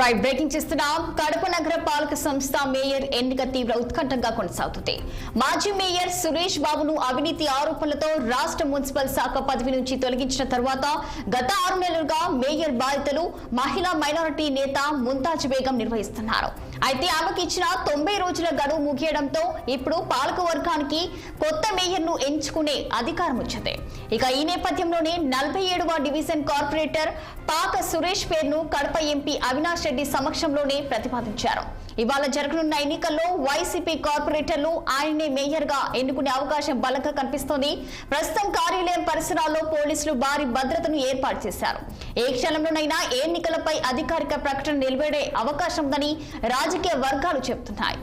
Right breaking చేస్తున్నాం. కడప నగర పాలక సంస్థ మేయర్ ఎన్నిక తీవ్ర ఉత్కంఠంగా కొనసాగుతుంది. మాజీ మేయర్ సురేష్ బాబును అవినీతి ఆరోపణలతో రాష్ట్ర మున్సిపల్ శాఖ పదవి నుంచి తొలగించిన తర్వాత గత 6 నెలలుగా మేయర్ బాధ్యతలు మహిళా మైనారిటీ నేత ముంతాజ్ బేగం నిర్వహిస్తున్నారు. అయితే ఆమెకు ఇచ్చిన 90 రోజుల గడువు ముగియడంతో ఇప్పుడు పాలక వర్గానికి కొత్త మేయర్ను ఎంచుకునే అధికారం వచ్చింది. ఇక ఈ నేపథ్యంలోనే 47వ డివిజన్ కార్పొరేటర్ పాక సురేష్ పేరును కడప ఎంపీ అవినాష్ రెడ్డి సమక్షంలోనే ప్రతిపాదించారు. ఇవాళ జరగనున్న ఎన్నికల్లో వైసీపీ కార్పొరేటర్లు ఆయన్నే మేయర్ గా ఎన్నుకునే అవకాశం బలంగా కనిపిస్తోంది. ప్రస్తుతం కార్యాలయం పరిసరాల్లో పోలీసులు భారీ భద్రతను ఏర్పాటు చేశారు. ఏ క్షణంలోనైనా ఎన్నికలపై అధికారిక ప్రకటన నిలబడే అవకాశం ఉందని రాజకీయ వర్గాలు చెబుతున్నాయి.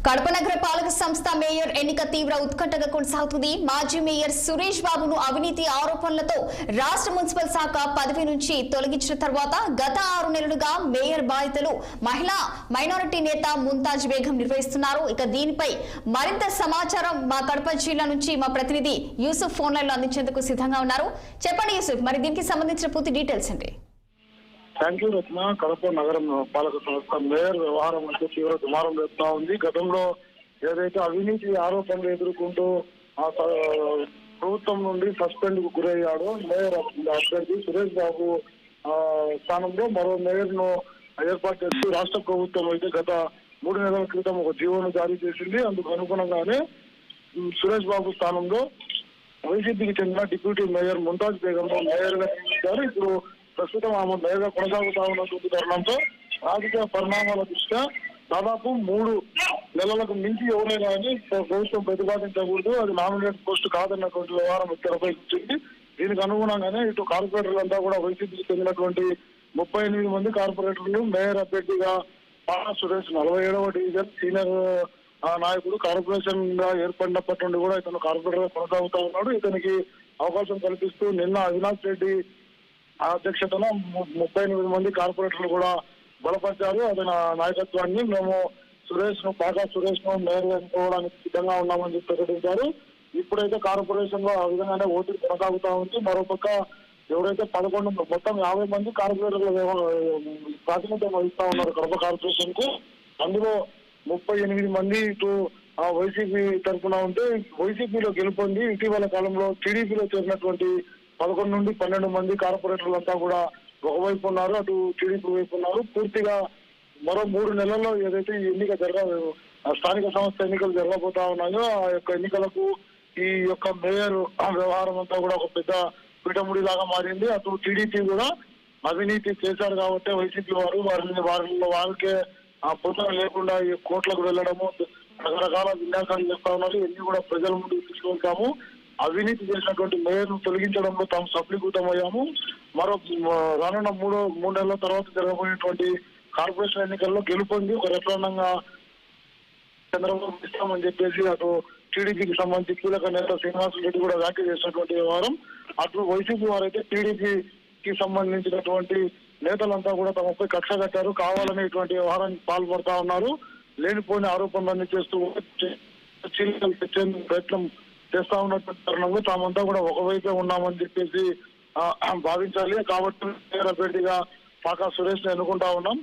కడప నగర పాలక సంస్థ మేయర్ ఎన్నిక తీవ్ర ఉత్కంఠగా కొనసాగుతుంది. మాజీ మేయర్ సురేష్ బాబును అవినీతి ఆరోపణలతో రాష్ట్ర మున్సిపల్ శాఖ పదవి నుంచి తొలగించిన తర్వాత గత 6 నెలలుగా మేయర్ బాధ్యతలు మహిళా మైనారిటీ నేత ముంతాజ్ బేగం నిర్వహిస్తున్నారు. ఇక దీనిపై మరింత సమాచారం మా కడప జిల్లా నుంచి మా ప్రతినిధి యూసుఫ్ ఫోన్ లైన్ లో అందించేందుకు సిద్ధంగా ఉన్నారు. చెప్పండి యూసుఫ్, మరి దీనికి సంబంధించిన పూర్తి డీటెయిల్స్ ఏంటి? థ్యాంక్ యూ రత్న. కడప నగరం పాలక సంస్థ మేయర్ వ్యవహారం అంటే తీవ్ర దుమారం రేపుతా ఉంది. గతంలో ఏదైతే అవినీతి ఆరోపణలు ఎదుర్కొంటూ ఆ ప్రభుత్వం నుండి సస్పెండ్ కు గురయ్యాడో మేయర్ అభ్యర్థి సురేష్ బాబు స్థానంలో మరో మేయర్ ను ఏర్పాటు చేస్తూ రాష్ట్ర ప్రభుత్వం అయితే గత 3 నెలల క్రితం ఒక జీవోను జారీ చేసింది. అందుకు అనుగుణంగానే సురేష్ బాబు స్థానంలో వైసీపీకి చెందిన deputy mayor Mumtaz Begum mayor గా నియమించారు. ఇప్పుడు ప్రస్తుతం ఆమె మేయర్గా కొనసాగుతా ఉన్నటువంటి తరుణంతో రాజకీయ పరిణామాల దృష్ట్యా దాదాపు 3 నెలలకు మించి ఎవరైనా కానీ ప్రభుత్వం ప్రతిపాదించకూడదు, అది నామినేట్ పోస్ట్ కాదన్నటువంటి వ్యవహారం తెరపై వచ్చింది. దీనికి అనుగుణంగానే ఇటు కార్పొరేటర్లంతా కూడా వైసీపీకి చెందినటువంటి 38 మంది కార్పొరేటర్లు మేయర్ అభ్యర్థిగా పాక సురేష్ 47వ డివిజన్ సీనియర్ నాయకుడు కార్పొరేషన్ గా ఏర్పడినప్పటి నుండి కూడా ఇతను కార్పొరేటర్ గా కొనసాగుతా ఉన్నాడు. ఇతనికి అవకాశం కల్పిస్తూ నిన్న అవినాష్ రెడ్డి అధ్యక్షతన 38 మంది కార్పొరేటర్లు కూడా బలపరిచారు. అతని నాయకత్వాన్ని మేము పాక సురేష్ ను మేయర్ ఎన్నుకోవడానికి సిద్ధంగా ఉన్నామని చెప్పి ప్రకటించారు. ఇప్పుడైతే కార్పొరేషన్ లో ఆ విధంగానే ఓటింగ్ కొనసాగుతా ఉంది. మరోపక్క ఎవరైతే 11 మొత్తం 50 మంది కార్పొరేటర్లు ప్రాతినిధ్యం వహిస్తా ఉన్నారు కడప కార్పొరేషన్ కు. అందులో 38 మంది ఇటు వైసీపీ తరఫున ఉంటే వైసీపీలో గెలుపొంది ఇటీవల కాలంలో టీడీపీలో చేరినటువంటి 11 నుండి 12 మంది కార్పొరేటర్లంతా కూడా ఒకవైపు ఉన్నారు, అటు టీడీపీ వైపు ఉన్నారు. పూర్తిగా మరో 3 నెలల్లో ఏదైతే ఈ ఎన్నిక స్థానిక సంస్థ ఎన్నికలు జరగబోతా ఉన్నాయో ఆ యొక్క ఎన్నికలకు ఈ యొక్క మేయర్ వ్యవహారం అంతా కూడా ఒక పెద్ద పీఠముడిలాగా మారింది. అటు టీడీపీ కూడా అవినీతి చేశారు కాబట్టి వైసీపీ వారికే పొందన లేకుండా ఈ కోట్లకు వెళ్లడము రకరకాల విన్యాసాలు చేస్తా ఉన్నారు. ఇవన్నీ కూడా ప్రజల ముందుకు తీసుకెళ్తాము. అవినీతి చేసినటువంటి మేయర్ ను తొలగించడంలో తాము సఫలీకృతమయ్యాము. రానున్న 3 నెలల తర్వాత జరగబోయేటువంటి కార్పొరేషన్ ఎన్నికల్లో గెలుపొంది ఒక రెఫరెండంగా చంద్రబాబు ఇస్తామని చెప్పేసి అటు టీడీపీకి సంబంధించి కీలక నేత శ్రీనివాస్ రెడ్డి కూడా వ్యాఖ్య చేసినటువంటి వ్యవహారం. అటు వైసీపీ వారైతే టీడీపీకి సంబంధించినటువంటి నేతలంతా కూడా తమపై కక్ష కట్టారు, కావాలని ఇటువంటి వ్యవహారానికి పాల్పడతా ఉన్నారు. లేనిపోయిన ఆరోపణలన్నీ చేస్తూ చీలికలు తెచ్చేందుకు ప్రయత్నం చేస్తా ఉన్నటువంటి తరుణంలో తామంతా కూడా ఒకవైపే ఉన్నామని చెప్పేసి భావించాలి. కాబట్టి మేయర్ అభ్యర్థిగా పాక సురేష్ ని ఎన్నుకుంటా ఉన్నాం.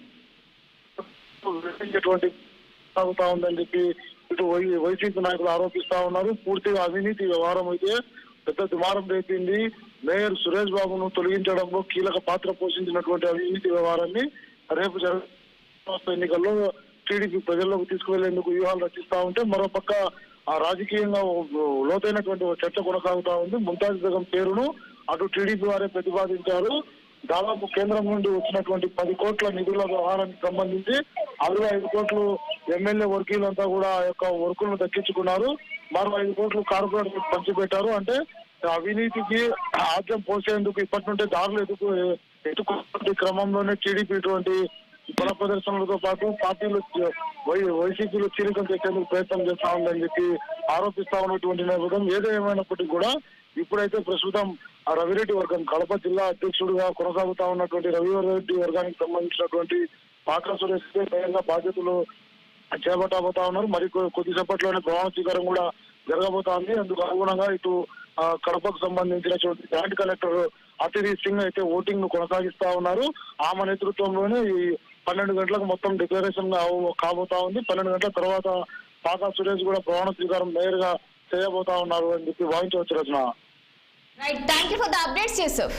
సాగుతా ఉందని చెప్పి ఇటు వైసీపీ నాయకులు ఆరోపిస్తా ఉన్నారు. పూర్తిగా అవినీతి వ్యవహారం అయితే పెద్ద దుమారం రేపింది. మేయర్ సురేష్ బాబును తొలగించడంలో కీలక పాత్ర పోషించినటువంటి అవినీతి వ్యవహారాన్ని రేపు ఎన్నికల్లో టీడీపీ ప్రజల్లోకి తీసుకువెళ్లేందుకు వ్యూహాలు రచిస్తా ఉంటే మరోపక్క రాజకీయంగా లోతైనటువంటి చర్చ కొనసాగుతా ఉంది. ముంతాజ్ బేగం పేరును అటు టీడీపీ వారే ప్రతిపాదించారు. దాదాపు కేంద్రం నుండి వచ్చినటువంటి 10 కోట్ల నిధుల వ్యవహారానికి సంబంధించి 65 కోట్లు ఎమ్మెల్యే వర్గీయులంతా కూడా ఆ యొక్క వర్కులను దక్కించుకున్నారు. మరో 5 కోట్లు కార్పొరేట్ పంచిపెట్టారు. అంటే అవినీతికి ఆద్యం పోసేందుకు ఇప్పటి నుండే దారులు ఎత్తుకునే క్రమంలోనే టీడీపీ ఇటువంటి బల ప్రదర్శనలతో పాటు పార్టీలు వైసీపీలో చీలికలు తెచ్చేందుకు ప్రయత్నం చేస్తా ఉందని చెప్పి ఆరోపిస్తా ఉన్నటువంటి నేపథ్యం. ఏదేమైనప్పటికీ కూడా ఇప్పుడైతే ప్రస్తుతం ఆ రవిరెడ్డి వర్గం కడప జిల్లా అధ్యక్షుడిగా కొనసాగుతా ఉన్నటువంటి రవిరెడ్డి వర్గానికి సంబంధించినటువంటి పాక సురేష్ బాధ్యతలు చేపట్టబోతా ఉన్నారు. మరి కొద్దిసేపట్లోనే ప్రమాణ స్వీకారం కూడా జరగబోతా ఉంది. అందుకు అనుగుణంగా ఇటు కడపకు సంబంధించినటువంటి జాయింట్ కలెక్టర్ అతిథి సింగ్ అయితే ఓటింగ్ ను కొనసాగిస్తా ఉన్నారు. ఆమె నేతృత్వంలోనే ఈ 12 గంటలకు మొత్తం డిక్లరేషన్ కాబోతా ఉంది. 12 గంటల తర్వాత పాకా సురేష్ కూడా ప్రమాణ స్వీకారం మేయర్ గా చేయబోతా ఉన్నారు అని చెప్పి భావించవచ్చు Rachana. Right, thank you for the updates Yusuf.